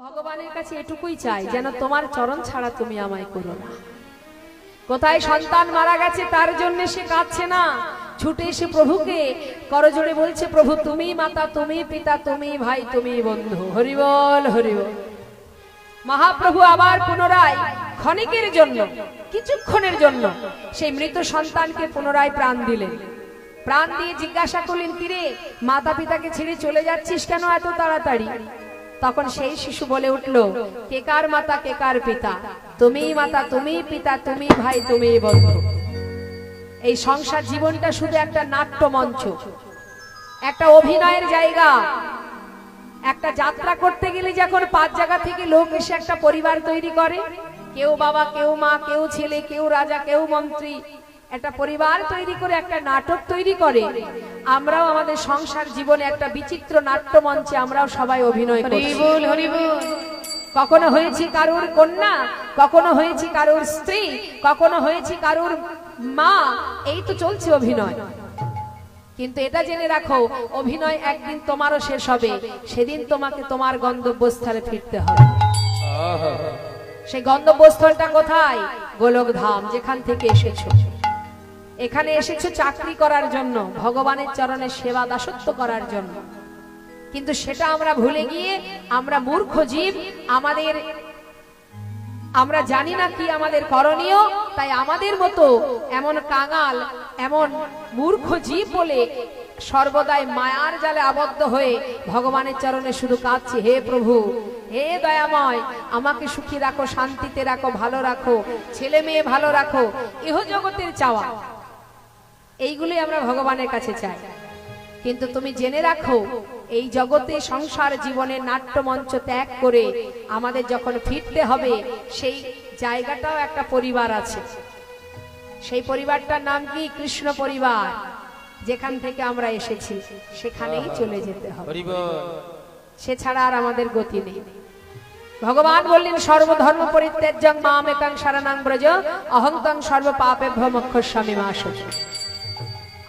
ভগবানের কাছে এটুকুই চাই, যেন তোমার চরণ ছাড়া তুমি আমায় করো না। কোথায় সন্তান মারা গেছে তার জন্য সে কাঁদছে না, ছুটে এসে প্রভুকে করজোড়ে বলছে, প্রভু তুমি মাতা, তুমি পিতা, তুমি ভাই, তুমি বন্ধু। হরি বল, হরি বল। মহাপ্রভু আবার পুনরায় ক্ষণিকের জন্য, কিছুক্ষণের জন্য সেই মৃত সন্তানকে পুনরায় প্রাণ দিলেন। প্রাণ দিয়ে জিজ্ঞাসা করলেন, কিরে মাতা পিতাকে ছেড়ে চলে যাচ্ছিস কেন এত তাড়াতাড়ি? তখন সেই শিশু বলে উঠল, কে কার মাতা, কে কার পিতা? তুমি মাতা, তুমি পিতা, তুমি ভাই, তুমি বন্ধু। এই সংসার জীবনটা শুধু একটা নাট্য মঞ্চ, একটা অভিনয়ের জায়গা। একটা যাত্রা করতে গেলে যখন 5 জায়গা থেকে লোক এসে একটা পরিবার তৈরি করে, কেউ বাবা, কেউ মা, কেউ ছেলে, কেউ রাজা, কেউ মন্ত্রী, একটা পরিবার তৈরি করে একটা নাটক তৈরি করে, আমরাও আমাদের সংসার জীবনে একটা বিচিত্র নাট্য মঞ্চে আমরাও সবাই অভিনয় করি। কখনো হয়েছি কারুর কন্যা, কখনো হয়েছি কারুর স্ত্রী, কখনো হয়েছি কারুর মা, এই তো চলছে অভিনয়। কিন্তু এটা জেনে রাখো, অভিনয় একদিন তোমারও শেষ হবে, সেদিন তোমাকে তোমার গন্তব্যস্থলে ফিরতে হবে। সেই গন্তব্যস্থলটা কোথায়? গোলক ধাম, যেখান থেকে এসেছো। এখানে এসেছো চাকরি করার জন্য, ভগবানের চরণে সেবা দাসত্ব করার জন্য, কিন্তু সেটা আমরা ভুলে গিয়ে আমরা মূর্খ জীব। আমরা জানি না কি আমাদের করণীয়, তাই আমাদের মতো এমন কাঙাল, এমন মূর্খ জীব বলে সর্বদাই মায়ার জালে আবদ্ধ হয়ে ভগবানের চরণে শুধু কাঁদছি, হে প্রভু, হে দয়াময়, আমাকে সুখী রাখো, শান্তিতে রাখো, ভালো রাখো, ছেলে মেয়ে ভালো রাখো। ইহ জগতের চাওয়া, এইগুলি আমরা ভগবানের কাছে চাই। কিন্তু তুমি জেনে রাখো, এই জগতে সংসার জীবনে নাট্যমঞ্চ ত্যাগ করে আমাদের যখন ফিরতে হবে, সেই জায়গাটাও একটা পরিবার আছে। সেই পরিবারটার নাম কি? কৃষ্ণ পরিবার। যেখান থেকে আমরা এসেছি সেখানেই চলে যেতে হবে, সে ছাড়া আর আমাদের গতি নেই। ভগবান বললেন, সর্বধর্ম পরিত্যাজ্যং মাম একাং শরণং ব্রজ অহং ত্বং সর্ব পাপেভ্যো মোক্ষয়িষ্যামি মা শুচি।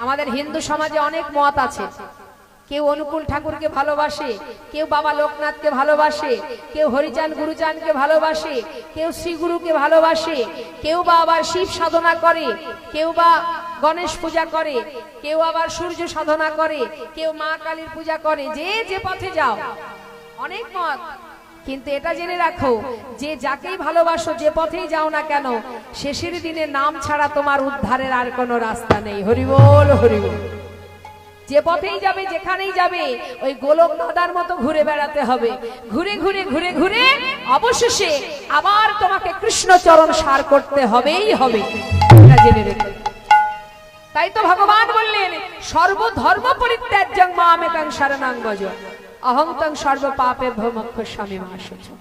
আমাদের হিন্দু সমাজে অনেক মত আছে। কেউ অনুকূল ঠাকুরকে ভালোবাসে, কেউ বাবা লোকনাথকে ভালোবাসে, কেউ হরিচাঁদ গুরুচাঁদকে ভালোবাসে, কেউ শ্রী গুরুকে ভালোবাসে, কেউ বা আবার শিব সাধনা করে, কেউ বা গণেশ পূজা করে, কেউ আবার সূর্য সাধনা করে, কেউ মা কালীর পূজা করে। যে যে পথে যাও, অনেক মত। কিন্তু এটা জেনে রাখো, যে যাকেই ভালোবাসো, যে পথেই যাও না কেন, শেষের দিনে নাম ছাড়া তোমার উদ্ধারের আর কোনো রাস্তা নেই। হরি বল, হরি বল। যে পথেই যাবে, যেখানেই যাবে, ওই গোলক দাদার মতো ঘুরে বেড়াতে হবে। ঘুরে ঘুরে ঘুরে ঘুরে অবশেষে আবার তোমাকে কৃষ্ণ চরণ সার করতে হবেই হবে, এটা জেনে রেখে। তাই তো ভগবান বললেন, সর্বধর্ম পরিত্যাজ্যং মাম একাং শরণং ব্রজ অহং ত্বং সর্ব পাপেভ্যো মোক্ষয়িষ্যামি মা শুচি।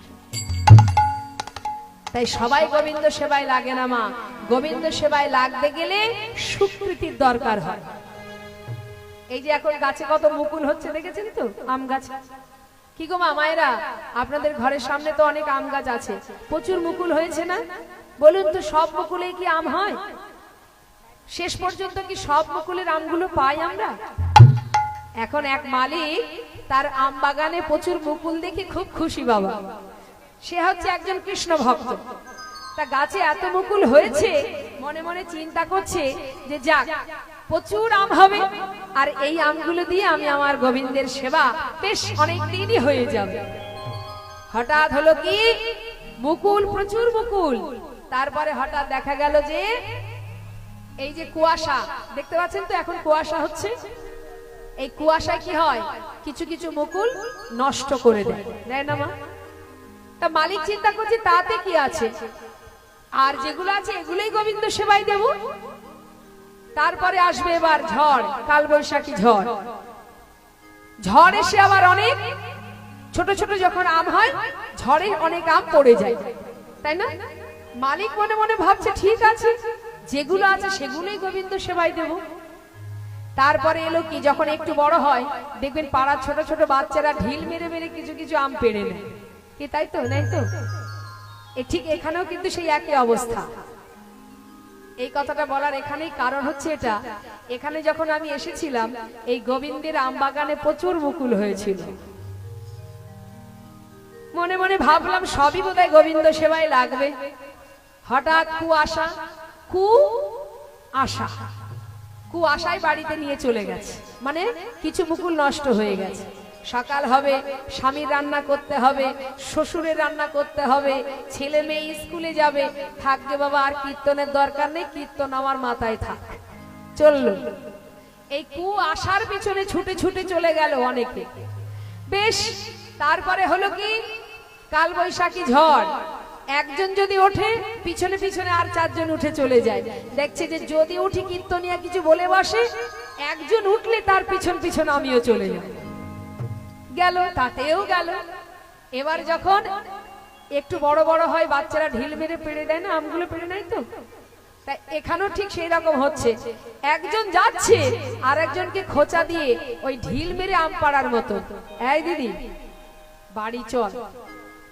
তাই সবাই গোবিন্দ সেবায় লাগে না মা। গোবিন্দ সেবায় লাগতে গেলে স্বীকৃতির দরকার হয়। এই যে এখন গাছে কত মুকুল হচ্ছে, দেখেছেন তো? আম গাছ। কি গো মা, মায়েরা, আপনাদের ঘরের সামনে তো অনেক আম গাছ আছে, প্রচুর মুকুল হয়েছে না? বলুন তো, সব মুকুলেই কি আম হয়? শেষ পর্যন্ত কি সব মুকুলের আমগুলো পাই আমরা? এখন এক মালিক তার আম বাগানে প্রচুর মুকুল দেখে খুব খুশি বাবা। সে হচ্ছে একজন কৃষ্ণ ভক্ত। তা গাছে এত মুকুল হয়েছে, মনে মনে চিন্তা করছে যে যাক, প্রচুর আম হবে, আর এই আমগুলো দিয়ে আমি আমার গোবিন্দের সেবা বেশ অনেক দিনই হয়ে যাবে। হঠাৎ হলো কি, মুকুল, প্রচুর মুকুল। তারপরে হঠাৎ দেখা গেল যে এই যে কুয়াশা দেখতে পাচ্ছেন তো, এখন কুয়াশা হচ্ছে। এই কুয়াশায় কি হয়, কিছু কিছু মুকুল নষ্ট করে দেয়, দেয় না মা? তা মালিক চিন্তা করছে তাতে কি আছে, আর যেগুলো আছে এগুলোই গোবিন্দ সেবায় দেব। তারপরে আসবে এবার ঝড়, কালবৈশাখী ঝড়। ঝড় এসে আবার অনেক ছোট ছোট যখন আম হয়, ঝড়ে অনেক আম পড়ে যায়, তাই না? মালিক মনে মনে ভাবছে, ঠিক আছে, যেগুলো আছে সেগুলোই গোবিন্দ সেবায় দেব। তারপরে এলো কি, যখন একটু বড় হয়, দেখবেন পাড়ার ছোট ছোট বাচ্চারা ঢিল মেরে মেরে কিছু কিছু আম পেড়ে নেয়, কি তাই তো? নাই তো? ঠিক এখানেও কিন্তু সেই একই অবস্থা। এই কথাটা বলার এখানেই কারণ হচ্ছে এটা, এখানে যখন আমি এসেছিলাম, এই গোবিন্দের আম বাগানে প্রচুর মুকুল হয়েছিল। মনে মনে ভাবলাম সবই বোধহয় গোবিন্দ সেবায় লাগবে। হঠাৎ কুয়াশায় বাড়িতে নিয়ে চলে গেছে, মানে কিছু মুকুল নষ্ট হয়ে গেছে। সকাল হবে, স্বামীর রান্না করতে হবে, শ্বশুরের রান্না করতে হবে, ছেলে মেয়ে স্কুলে যাবে। থাকবে বাবা, আর কীর্তনের দরকার নেই, কীর্তন আমার মাথায় থাক। চলল, এই কুয়াশার পিছনে ছুটে ছুটে চলে গেল অনেকে। বেশ, তারপরে হলো কি, কাল বৈশাখী ঝড়। একজন যদি ওঠে, পিছনে পিছনে আর চারজন উঠে চলে যায়। দেখছে যে যদি উঠি কীর্তনিয়া কিছু বলে বসে, একজন উঠলে তার পিছন পিছন আমিও চলে যাই। গেল, তাতেও গেল। এবার যখন একটু বড় বড় হয়, বাচ্চারা ঢিল মেরে পেড়ে দেয় না, আমগুলো পেড়ে নেয় তো, তাই এখানেও ঠিক সেই রকম হচ্ছে। একজন যাচ্ছে আর একজনকে খোঁচা দিয়ে ওই ঢিল মেরে আম পাড়ার মতো, এই দিদি বাড়ি চল,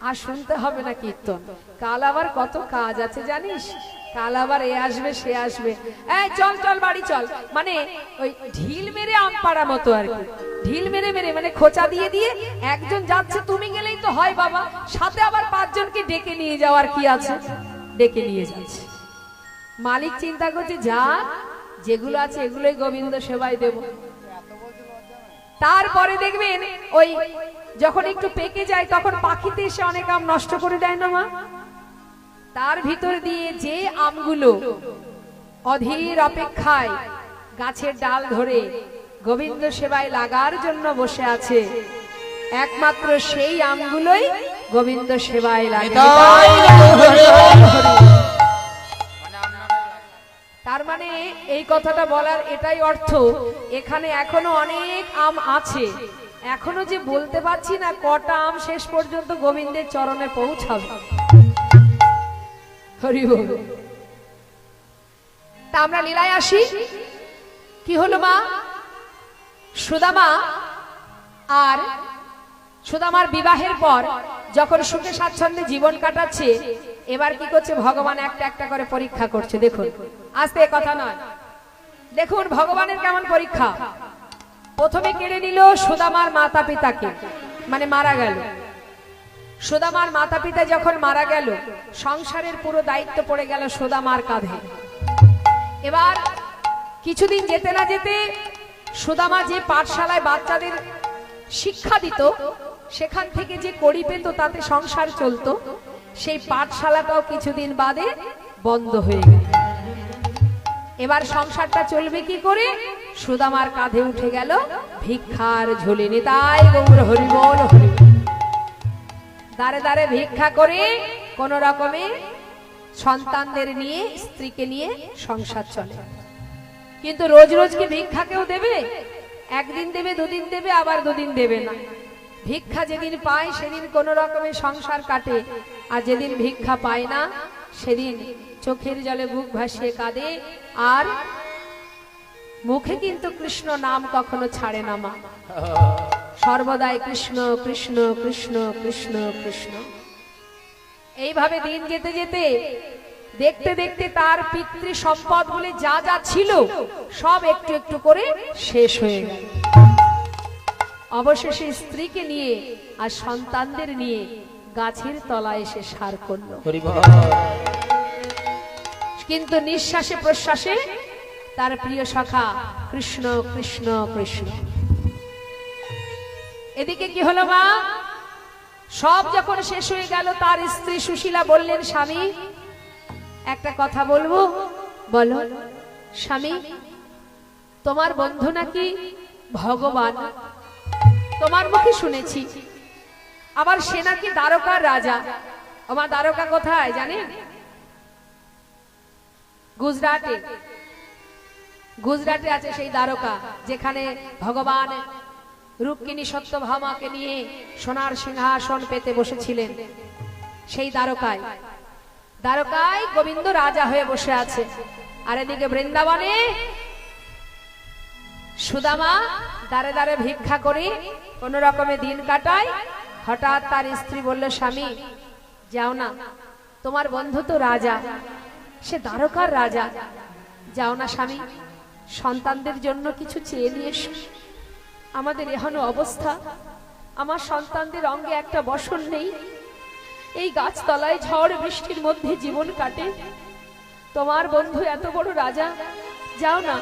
আর শুনতে হবে না কীর্তন, কাল আবার কত কাজ আছে জানিস, কাল আবার এ আসবে সে আসবে, এই চল চল বাড়ি চল। মানে ওই ঢিল মেরে আম পাড়া মতো আর কি, ঢিল মেরে মেরে মানে খোঁচা দিয়ে দিয়ে। একজন যাচ্ছে, তুমি গেলেই তো হয় বাবা, সাথে আবার পাঁচজনকে ডেকে নিয়ে যাওয়ার কি আছে, ডেকে নিয়ে যাচ্ছে। মালিক চিন্তা করছে, যা যেগুলো আছে এগুলোই গোবিন্দ সেবায় দেব। তারপরে দেখবেন ওই যখন একটু পেকে যায়, তখন পাখিতে এসে অনেক আম নষ্ট করে দেয় না মা, তার ভিতর দিয়ে যে আমগুলো অধীর অপেক্ষায় গাছের ডাল ধরে গোবিন্দ সেবায় লাগার জন্য বসে আছে, একমাত্র সেই আমগুলোই গোবিন্দ সেবায় লাগে। তার মানে এই কথাটা বলার এটাই অর্থ, এখানে এখনো অনেক আম আছে, এখনো যে বলতে পারছি না কটা আম শেষ পর্যন্ত গোবিন্দের চরণে পৌঁছাবে। হরি বল। তা আমরা লীলায় আসি। কি হলো মা, সুদামা আর সুদামার বিবাহের পর যখন সুখে স্বাচ্ছন্দ্যে জীবন কাটাচ্ছে, এবার কি করছে, ভগবান একটা একটা করে পরীক্ষা করছে। দেখুন, আস্তে কথা নয়, দেখুন ভগবানের কেমন পরীক্ষা। প্রথমে কেড়ে নিল সুদামার মাতা পিতাকে, মানে মারা গেল। সুদামার মাতা পিতা যখন মারা গেল, সংসারের পুরো দায়িত্ব পড়ে গেল সুদামার কাঁধে। এবার কিছুদিন যেতে না যেতে সুদামা যে পাঠশালায় বাচ্চাদের শিক্ষা দিত, সেখান থেকে যে কড়ি পেত তাতে সংসার চলতো, সেই পাঠশালাটাও কিছুদিন বাদে বন্ধ হয়ে গেল। এবার সংসারটা চলবে কি করে, সুদামার কাঁধে উঠে গেল ভিক্ষার ঝুলি। নিতাই গৌর হরি বল হরি। দাঁড়ে দাঁড়ে ভিক্ষা করে কোন রকমে সন্তানদের নিয়ে, স্ত্রীকে নিয়ে সংসার চলে। কিন্তু রোজ রোজ কি ভিক্ষা কেউ দেবে? একদিন দেবে, দুদিন দেবে, আবার দুদিন দেবে না। ভিক্ষা যেদিন পায় সেদিন কোন রকমে সংসার কাটে, আর যেদিন ভিক্ষা পায় না সেদিন চোখের জলে বুক ভাসিয়ে কাঁদে, আর মুখে কিন্তু কৃষ্ণ নাম কখনো ছাড়ে না মা, সর্বদাই কৃষ্ণ কৃষ্ণ কৃষ্ণ কৃষ্ণ কৃষ্ণ। এইভাবে দিন যেতে যেতে দেখতে দেখতে তার পিতৃ সম্পদ বলে যা যা ছিল সব একটু একটু করে শেষ হয়ে গেল। অবশেষে স্ত্রীকে নিয়ে আর সন্তানদের নিয়ে গাছের তলায় এসে সার করলো। কিন্তু নিঃশ্বাসে প্রশ্বাসে তার প্রিয় সখা কৃষ্ণ কৃষ্ণ কৃষ্ণ। এদিকে কি হলো মা, সব যখন শেষ হয়ে গেল, তার স্ত্রী সুশীলা বললেন, স্বামী একটা কথা বলবো। বলো। স্বামী, তোমার বন্ধু নাকি ভগবান, তোমার মুখে শুনেছি, আবার সে নাকি দ্বারকার রাজা। আমার দ্বারকা কোথায় জানেন? গুজরাটে। গুজরাটে আছে সেই দ্বারকা, যেখানে ভগবান রুক্মিণী সত্যভামাকে নিয়ে সোনার সিংহাসন পেতে বসেছিলেন। সেই দ্বারকায়, দ্বারকায় গোবিন্দ রাজা হয়ে বসে আছে। আর এদিকে বৃন্দাবনে সুদামা দাঁড়ে দাঁড়ে ভিক্ষা করে কোন রকমে দিন কাটায়। হঠাৎ তার স্ত্রী বলল, স্বামী যাও না, তোমার বন্ধু তো রাজা, সে দ্বারকার রাজা, যাও না স্বামী, সন্তানদের জন্য কিছু চেয়ে নিয়ে এসো। আমাদের এখনো অবস্থা, আমার সন্তানদের অঙ্গে একটা বসন নেই, এই গাছতলায় ঝড় বৃষ্টির মধ্যে জীবন কাটে। তোমার বন্ধু এত বড় রাজা, যাও না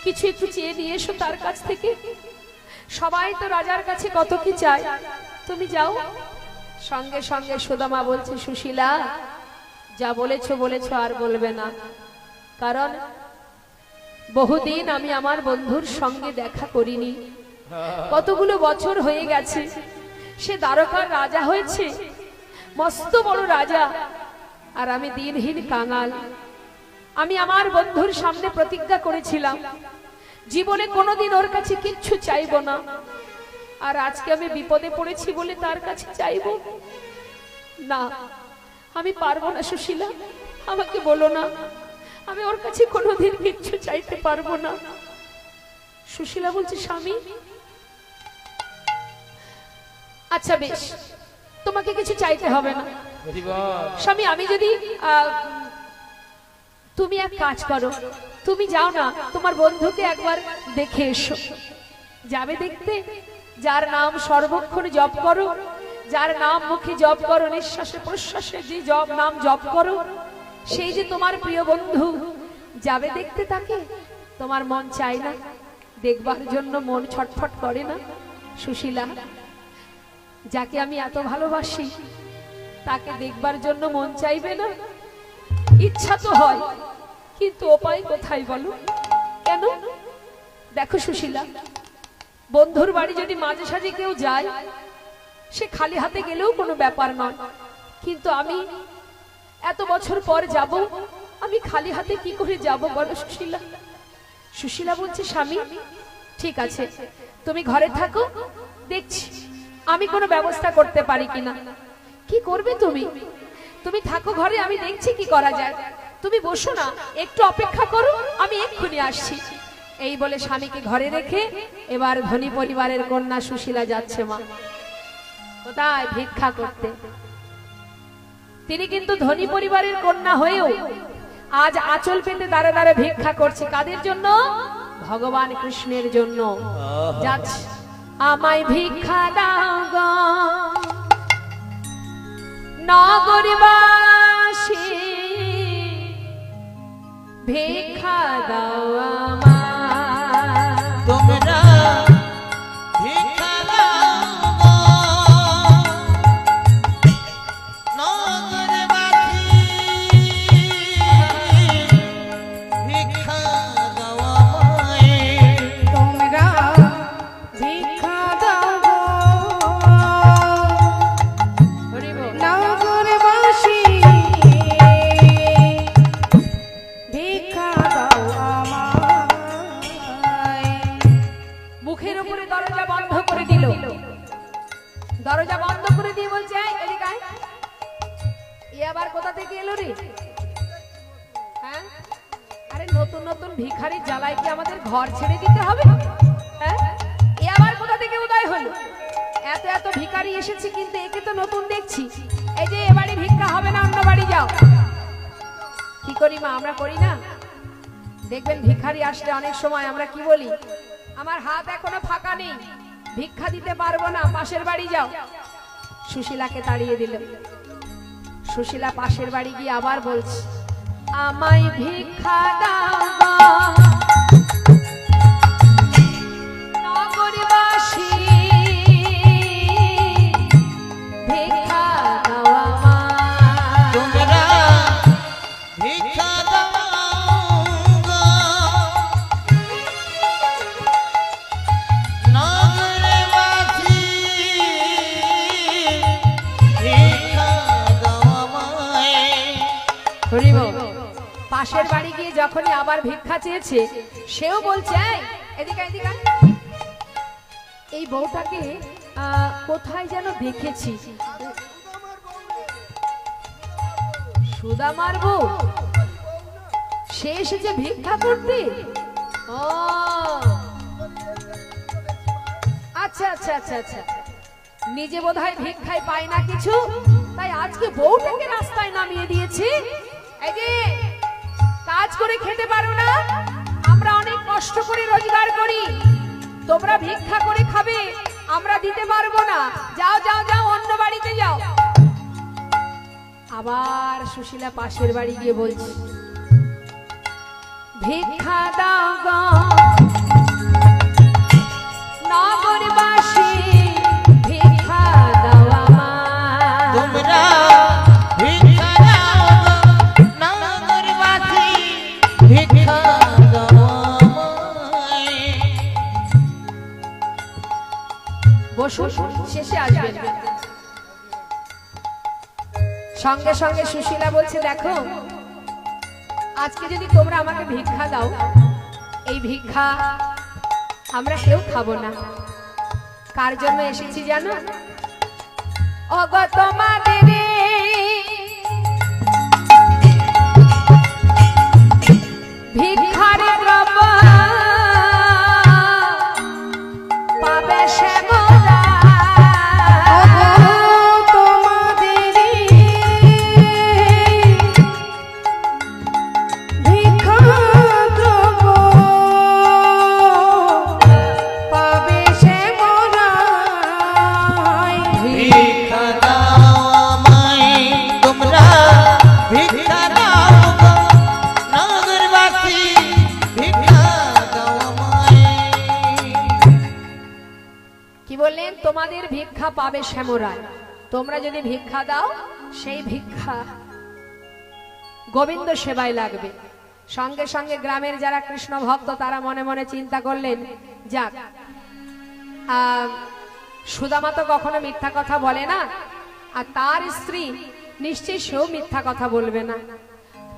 কিছু একটু চেয়ে দিয়ে এসো তার কাছ থেকে। সবাই তো রাজার কাছে কত কি চায়, তুমি যাও। সঙ্গে সঙ্গে সুদামা বলছে, সুশীলা যা বলেছো বলেছো, আর বলবে না, কারণ বহুদিন আমি আমার বন্ধুর সঙ্গে দেখা করিনি, কতগুলো বছর হয়ে গেছে। সে দ্বারকার রাজা হয়েছে, মস্ত বড় রাজা, আর আমি দিনহীন কাঙাল। আমি আমার বন্ধুর সামনে প্রতিজ্ঞা করেছিলাম জীবনে কোনোদিন ওর কাছে কিচ্ছু চাইবো না, আর আজকে আমি বিপদে পড়েছি বলে তার কাছে চাইবো না। আমি পারবো না সুশীলা, আমাকে বলো না, আমি ওর কাছে কোনোদিন কিচ্ছু চাইতে পারবো না। সুশীলা বলছে, স্বামী আচ্ছা বেশ, তোমাকে কিছু চাইতে হবে না স্বামী। আমি যদি তুমি এক কাজ করো, তুমি যাও না তোমার বন্ধুকে একবার দেখে এসো। যাবে দেখতে, যার নাম সর্বক্ষণ জপ করো, যার নাম মুখে জপ করো, নিঃশ্বাসে প্রশ্বাসে যে নাম জপ করো, সেই যে তোমার প্রিয় বন্ধু, যাবে দেখতে তাকে। তোমার মন চায় না দেখবার জন্য, মন ছটফট করে না? সুশীলা, যাকে আমি এত ভালোবাসি তাকে দেখবার জন্য মন চাইবে না? ইচ্ছা তো হয়, কিন্তু উপায় কোথায় বলো? কেন? দেখো সুশীলা, বন্ধুর বাড়ি যদি মাঝে সাঝে কেউ যায়, সে খালি হাতে গেলেও কোনো ব্যাপার নয়, কিন্তু আমি এত বছর পর যাব, আমি খালি হাতে কি করে যাব বলো সুশীলা? সুশীলা বলছে, স্বামী ঠিক আছে, তুমি ঘরে থাকো, দেখছি আমি কোনো ব্যবস্থা করতে পারি কিনা। কি করবে তুমি? তুমি থাকো ঘরে, আমি দেখছি কি করা যায়। তুমি বসো না, একটু অপেক্ষা করো, আমি এক্ষুনি আসছি। এই বলে স্বামীকে ঘরে রেখে এবার ধনী পরিবারের কন্যা সুশীলা যাচ্ছে মা কোথায়? ভিক্ষা করতে। তিনি কিন্তু ধনী পরিবারের কন্যা হয়েও আজ আঁচল পেতে দাঁড়ে দাঁড়ে ভিক্ষা করছে। কাদের জন্য? ভগবান কৃষ্ণের জন্য। যাচ্ছে, আমায় ভিক্ষা দাও গো নগরবাসী, ভিক্ষা দাও আমায়, তোমরা ভিক্ষা দাও গো নগরবাসী, ভিক্ষা দাও আমায়, তোমরা ভিক্ষা দাও গো নগরবাসী, ভিক্ষা দাও আমায়। মুখের উপরে দরজা বন্ধ করে দিল। দরজা বন্ধ করে দিয়ে বলছে, এদিকে আয়। এ আবার কোথা থেকে এলো রে? হ্যাঁ, আরে নতুন নতুন ভিখারির জ্বালায় কি আমাদের ঘর ছেড়ে দিতে হবে? হ্যাঁ, এ আবার কোথা থেকে উদয় হলো? এত এত ভিখারি এসেছে, কিন্তু একে তো নতুন দেখছি। এই যে এবারে ভিক্ষা হবে না, অন্য বাড়ি যাও। কি করি মা, আমরা করি না? দেখবেন ভিখারি আসলে অনেক সময় আমরা কি বলি, আমার হাত এখনো ফাঁকা নেই, ভিক্ষা দিতে পারবো না, পাশের বাড়ি যাও। সুশীলাকে তাড়িয়ে দিল। সুশীলা পাশের বাড়ি গিয়ে আবার বলছে, আমায় ভিক্ষা দাও গো নগরবাসী, ভিক্ষা দাও আমায়, তোমরা ভিক্ষা দাও গো নগরবাসী, ভিক্ষা দাও আমায়। হরিব। পাশের বাড়ি গিয়ে যখনই আবার ভিক্ষা চেয়েছে, সেও বলছে, এদিকে এদিকে, এই বউটাকে কোথায় যেন দেখেছি। সুদামার বউ? সে এসেছে ভিক্ষা করতে? ও আচ্ছা আচ্ছা আচ্ছা আচ্ছা, নিজে বোধহয় ভিক্ষায় পায় না কিছু, তাই আজকে বউটাকে রাস্তায় নামিয়ে দিয়েছে। এই যে কাজ করে খেতে পারো না, আমরা অনেক কষ্ট করে রোজগার করি, তোমরা ভিক্ষা করে খাবে, আমরা দিতে পারবো না, যাও যাও যাও, অন্য বাড়িতে যাও। আবার সুশীলা পাশের বাড়ি গিয়ে বলছে, ভিক্ষা দাও গো নগরবাসী, ভিক্ষা দাও আমায়। তোমরা ভিক্ষা দাও গো নগরবাসী, ভিক্ষা দাও আমায়। বসুন, শেষে আসবেন। সঙ্গে সঙ্গে সুশীলা বলছে, দেখো আজকে যদি তোমরা আমাকে ভিক্ষা দাও, এই ভিক্ষা আমরা কেউ খাবো না। কার জন্য এসেছি জানো? ওগো তোমাদের ভিক্ষার দ্রব্য পাবে সে মোরা। ভিক্ষা দাও আমায়, তোমরা ভিক্ষা দাও গো নগরবাসী, ভিক্ষা দাও আমায়। কি বললেন? তোমাদের ভিক্ষা পাবে শ্যামরায়। তোমরা যদি ভিক্ষা দাও, সেই ভিক্ষা গোবিন্দ সেবায় লাগবে। সঙ্গে সঙ্গে গ্রামের যারা কৃষ্ণ ভক্ত তারা মনে মনে চিন্তা করলেন, যাক সুদামা তো কখনো মিথ্যা কথা বলে না, আর তার স্ত্রী নিশ্চয়ই সেও মিথ্যা কথা বলবে না।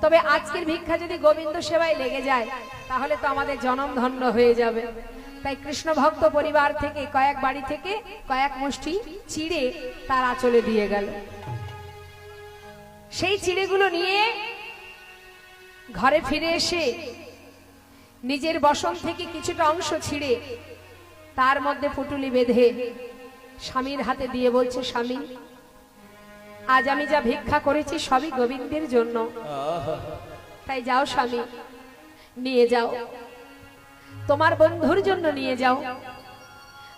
তবে আজকের ভিক্ষা যদি গোবিন্দ সেবায় লেগে যায়, তাহলে তো আমাদের জনম ধন্য হয়ে যাবে। তাই কৃষ্ণ ভক্ত পরিবার থেকে কয়েক বাড়ি থেকে কয়েক মুষ্টি চিড়ে তার আঁচলে দিয়ে গেল। সেই চিড়েগুলো নিয়ে ঘরে ফিরে এসে নিজের বসন থেকে কিছুটা অংশ ছিঁড়ে তার মধ্যে পুটুলি বেঁধে স্বামীর হাতে দিয়ে বলছে, স্বামী আজ আমি যা ভিক্ষা করেছি সবই গোবিন্দের জন্য, তাই যাও স্বামী, নিয়ে যাও, তোমার বন্ধুর জন্য নিয়ে যাও,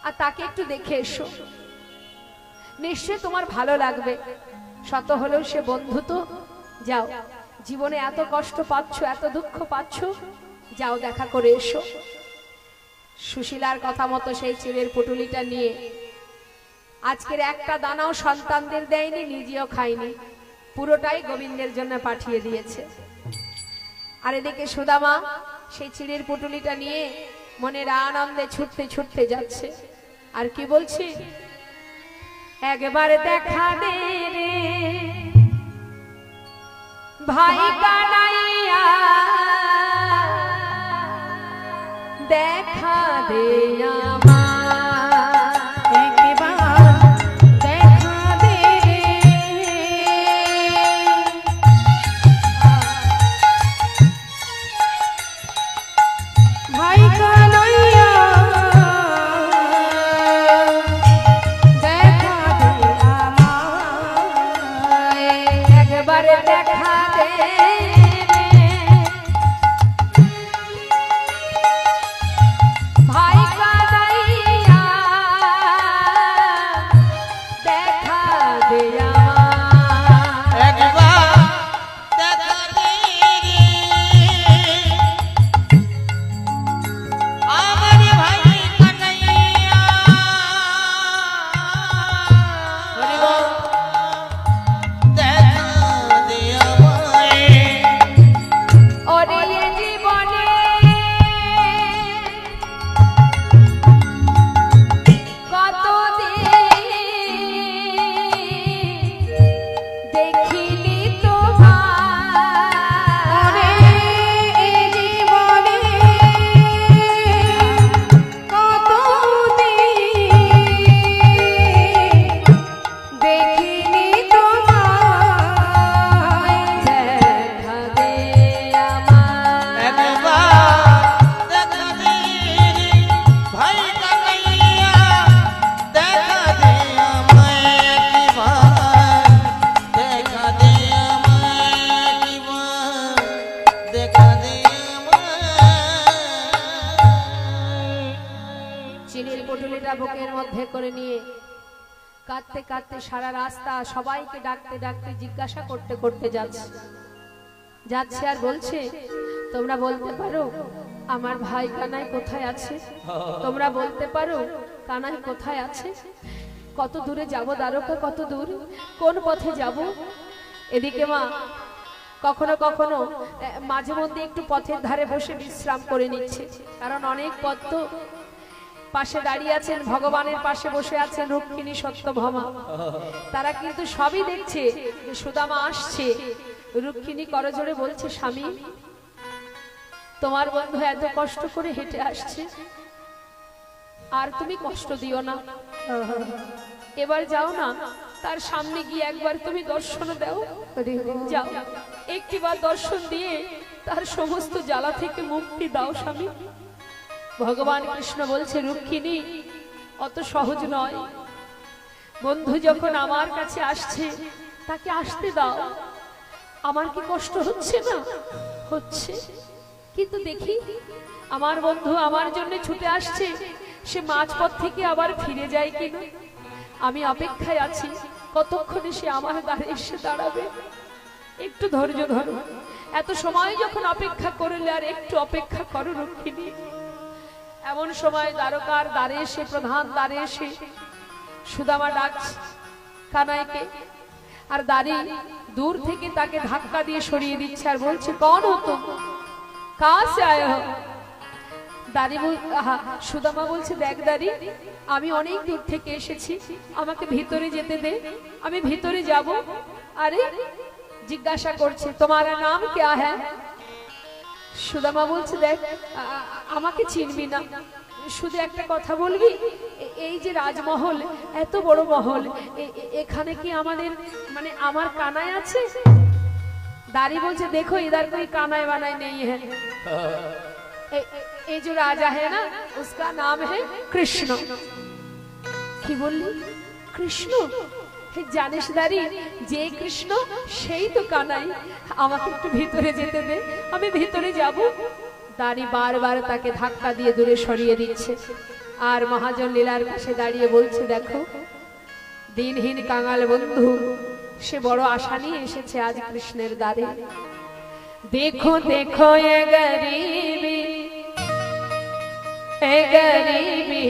আর তাকে একটু দেখে এসো, নিশ্চয় তোমার ভালো লাগবে। শত হলেও সে বন্ধু তো, যাও, জীবনে এত কষ্ট পাচ্ছ, এত দুঃখ পাচ্ছ, যাও দেখা করে এসো। সুশীলার কথা মতো সেই চিড়ের পুটুলিটা নিয়ে আজকের একটা দানাও সন্তানদের দেয়নি, নিজেও খায়নি, পুরোটাই গোবিন্দের জন্য পাঠিয়ে দিয়েছে। আর এদিকে সুদামা সেই চিড়ের পুটুলিটা নিয়ে মনের আনন্দে ছুটতে ছুটতে যাচ্ছে। আর কি বলছে? একবার দেখা দে রে ভাই কানাইয়া, দেখা দে আমায়, একবার দেখা দে রে ভাই কানাইয়া, দেখা দে আমায়, একবার দেখা দে ভাই কানাইয়া, দেখা দে আমায়। একবার দেখা দে রে আমার ভাই কানাইয়া, দেখা দে আমায়। ওরে জীবনে কতদিন দেখিনি তোমায়, জীবনে কতদিন দেখিনি তোমায়, দেখা দে আমায়। একবার দেখা দে রে ভাই কানাইয়া, দেখা দে আমায় একবার, দেখা দে আমায় একবার, দেখা দে আমায়। চিনির পুটুলিটা বুকের মধ্যে করে নিয়ে কাঁদতে কাঁদতে সারা রাস্তা সবাইকে ডাকতে ডাকতে জিজ্ঞাসা করতে করতে যাচ্ছে আর বলছে, তোমরা বলতে পারো আমার ভাই কানাই কোথায় আছে? তোমরা বলতে পারো কানাই কোথায় আছে? কত দূরে যাব দ্বারকা, কত দূর, কোন পথে যাব? এদিকে মা কখনো কখনো মাঝে মধ্যে একটু পথের ধারে বসে বিশ্রাম করে নিচ্ছে, কারণ অনেক পথ তো। পাশে দাঁড়িয়ে আছেন, ভগবানের পাশে বসে আছেন রুক্মিণী সত্যভামা, তারা কিন্তু সবই দেখছে যে সুদামা আসছে। রুক্মিণী করজোড়ে বলছে, স্বামী তোমার বন্ধু এত কষ্ট করে হেঁটে আসছে, আর তুমি কষ্ট দিও না, এবার যাও না তার সামনে গিয়ে একবার তুমি দর্শন দাও, যাও একটিবার দর্শন দিয়ে তার সমস্ত জ্বালা থেকে মুক্তি দাও স্বামী। ভগবান কৃষ্ণ বলছে, রুক্মিণী অত সহজ নয়, বন্ধু যখন আমার কাছে আসছে তাকে আসতে দাও। আমার কি কষ্ট হচ্ছে না? হচ্ছে, কিন্তু দেখি আমার বন্ধু আমার জন্য ছুটে আসছে, সে মাঝপথ থেকে আবার ফিরে যায় কিনা। আমি অপেক্ষায় আছি, কতক্ষণে সে আমার দ্বারে এসে দাঁড়াবে। একটু ধৈর্য ধরো, এত সময় যখন অপেক্ষা করলে আর একটু অপেক্ষা করো রুক্মিণী। এমন সময় দ্বারকার দ্বারে এসে, প্রধান দ্বারে এসে সুদামা ডাকছে কানাইকে, আর দাঁড়ি দূর থেকে তাকে ধাক্কা দিয়ে সরিয়ে দিচ্ছে আর বলছে, কौन हो तुम, कहां से आए हो? দাঁড়ি সুদামা বলছে, দেখ দাঁড়ি, আমি অনেক দূর থেকে এসেছি, আমাকে ভিতরে যেতে দে, আমি ভিতরে যাব। আরে জিজ্ঞাসা করছে, তোমার নাম क्या है? সুদামা বলছে, দেখ আমাকে চিনবি না, শুধু একটা কথা বলবি, এই যে রাজমহল, এত বড় মহল, এখানে কি আমাদের মানে আমার কানাই আছে? দাঁড়ি বলছে, দেখো इधर कोई कानाई वानाई नहीं है, ये जो राजा है ना उसका नाम है कृष्ण। কি বললি? কৃষ্ণ? জানিস দাঁড়ি, যে কৃষ্ণ সেই তো কানাই, আমাকে একটু ভিতরে যেতে দে, আমি ভিতরে যাব। দাঁড়ি বারবার তাকে ধাক্কা দিয়ে দূরে সরিয়ে দিচ্ছে, আর মহাজন লীলার কাছে দাঁড়িয়ে বলছে, দেখো দিনহীন কাঙাল বন্ধু সে বড় আশা নিয়ে এসেছে আজ কৃষ্ণের দ্বারে। দেখো দেখো এ গরিবি, এ গরিবি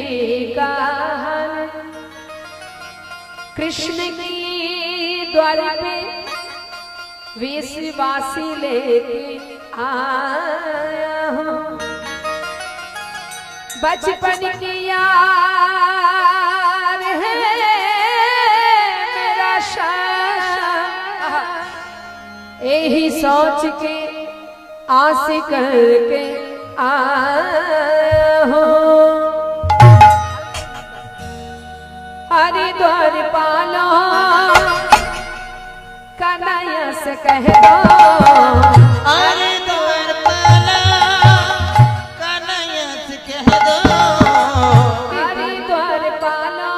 का हाल, कृष्ण की द्वार पे विश्वासी लेके आया हूँ, बचपन की यार है मेरा शाह, यही सोच के आस करके आया हूँ। हरिद्वार पालो कन्हैया से कह दो, हरिद्वार पालो कन्हैया से कह दो, हरिद्वार पालो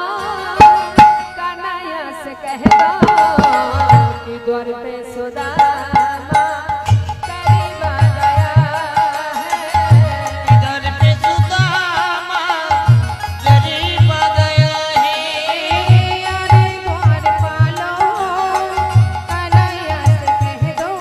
कन्हैया से कह दो, कि द्वार पे सुदामा करीब आ गया है, इधर पे सुदामा करीब आ गया है, हरिद्वार पालो कन्हैया से कह दो,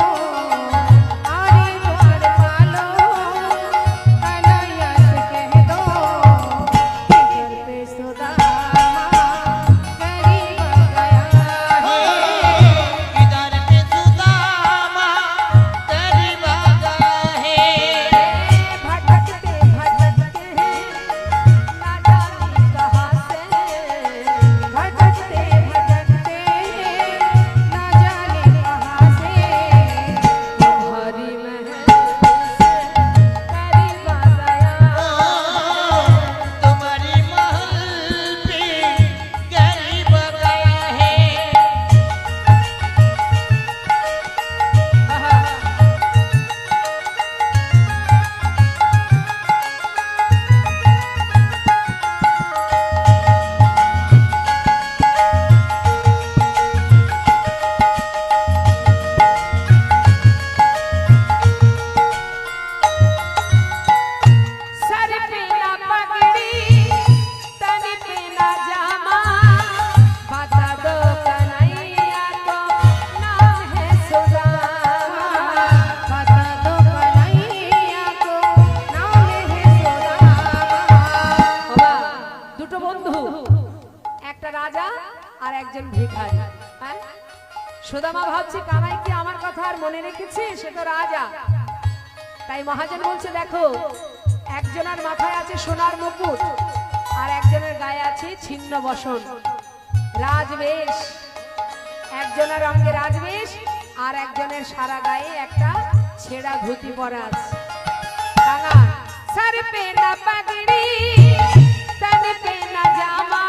সুদামা ভাবছে কানাই কি আমার কথা আর মনে রেখেছে, সে তো রাজা। তাই মহাজন বলছে দেখো, একজনের মাথায় আছে সোনার মুকুট আর একজনের গায়ে আছে ছিন্ন বসন রাজবেশ। একজনের রঙে রাজবেশ আর একজনের সারা গায়ে একটা ছেঁড়া ধুতি পরা আছে। কাঙাল সর পে না পাগড়ি, তন পে না জামা,